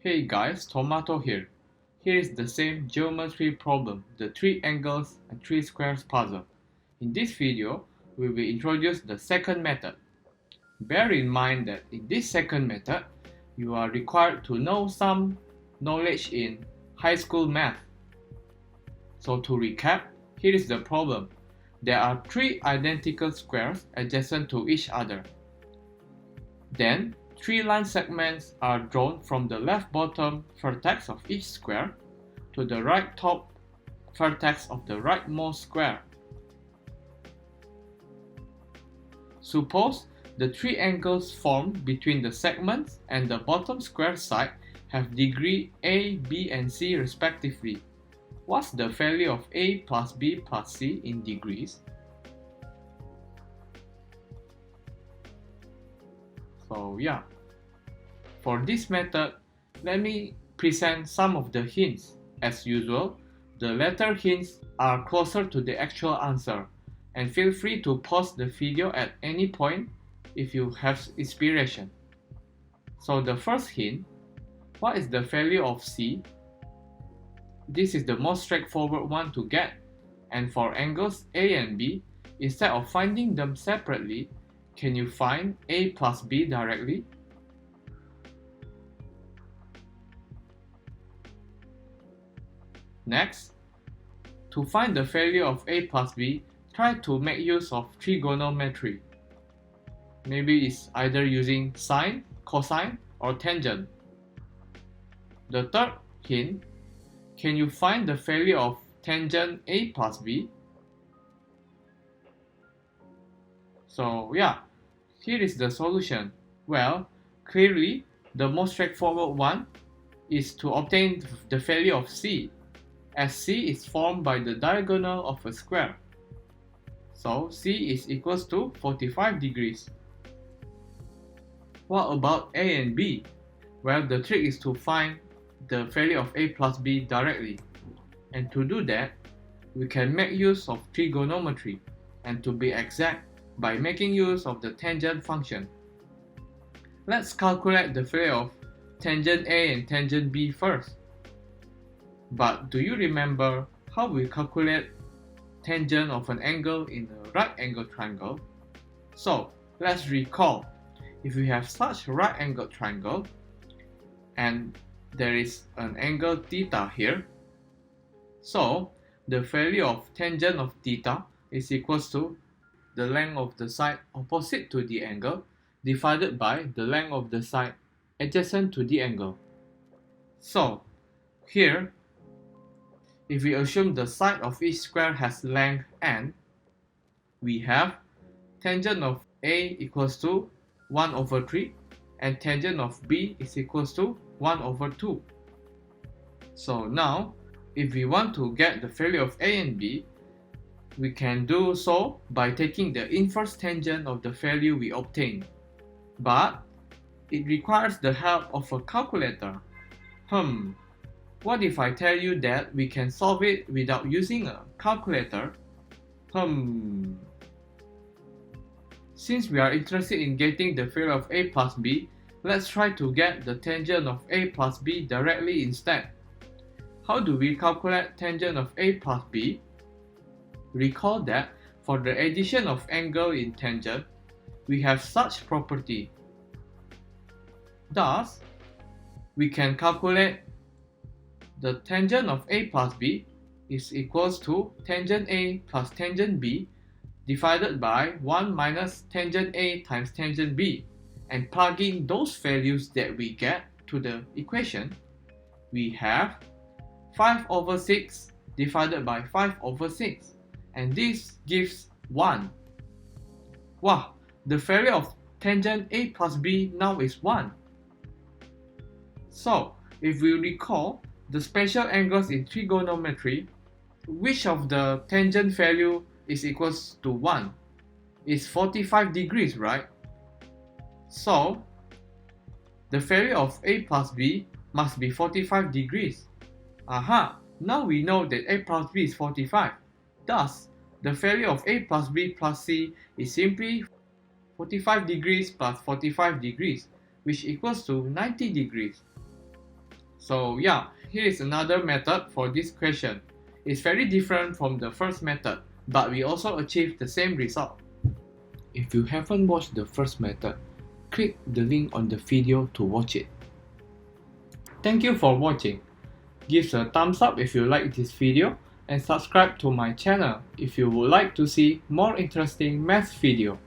Hey guys, Tomatho here. Here is the same geometry problem, the 3 angles and 3 squares puzzle. In this video, we will introduce the second method. Bear in mind that in this second method, you are required to know some knowledge in high school math. So to recap, here is the problem. There are 3 identical squares adjacent to each other. Then, 3 line segments are drawn from the left bottom vertex of each square to the right top vertex of the rightmost square. Suppose the 3 angles formed between the segments and the bottom square side have degree A, B, and C respectively. What's the value of A plus B plus C in degrees? So yeah, for this method, let me present some of the hints. As usual, the letter hints are closer to the actual answer, and feel free to pause the video at any point if you have inspiration. So the first hint, what is the value of C? This is the most straightforward one to get, and for angles A and B, instead of finding them separately, can you find A plus B directly? Next, to find the value of A plus B, try to make use of trigonometry. Maybe it's either using sine, cosine, or tangent. The third hint, can you find the value of tangent A plus B? So yeah, here is the solution. Well, clearly, the most straightforward one is to obtain the value of C, as C is formed by the diagonal of a square. So C is equals to 45 degrees. What about A and B? Well, the trick is to find the value of A plus B directly. And to do that, we can make use of trigonometry, and to be exact, by making use of the tangent function. Let's calculate the value of tangent A and tangent B first. But do you remember how we calculate tangent of an angle in a right angle triangle? So let's recall, if we have such a right angle triangle and there is an angle theta here, so the value of tangent of theta is equals to the length of the side opposite to the angle divided by the length of the side adjacent to the angle. So here, if we assume the side of each square has length n, we have tangent of A equals to 1 over 3 and tangent of B is equals to 1 over 2. So now, if we want to get the value of A and B, we can do so by taking the inverse tangent of the value we obtain. But it requires the help of a calculator. What if I tell you that we can solve it without using a calculator? Since we are interested in getting the value of A plus B, let's try to get the tangent of A plus B directly instead. How do we calculate tangent of A plus B? Recall that for the addition of angle in tangent, we have such property. Thus, we can calculate the tangent of A plus B is equals to tangent A plus tangent B divided by 1 minus tangent A times tangent B, and plugging those values that we get to the equation, we have 5 over 6 divided by 5 over 6. And this gives 1. Wow, the value of tangent A plus B now is 1. So, if we recall the special angles in trigonometry, which of the tangent value is equals to 1? It's 45 degrees, right? So, the value of A plus B must be 45 degrees. Aha! Now we know that A plus B is 45. Thus, the value of A plus B plus C is simply 45 degrees plus 45 degrees, which equals to 90 degrees. So yeah, here is another method for this question. It's very different from the first method, but we also achieve the same result. If you haven't watched the first method, click the link on the video to watch it. Thank you for watching. Give a thumbs up if you like this video and subscribe to my channel if you would like to see more interesting math video.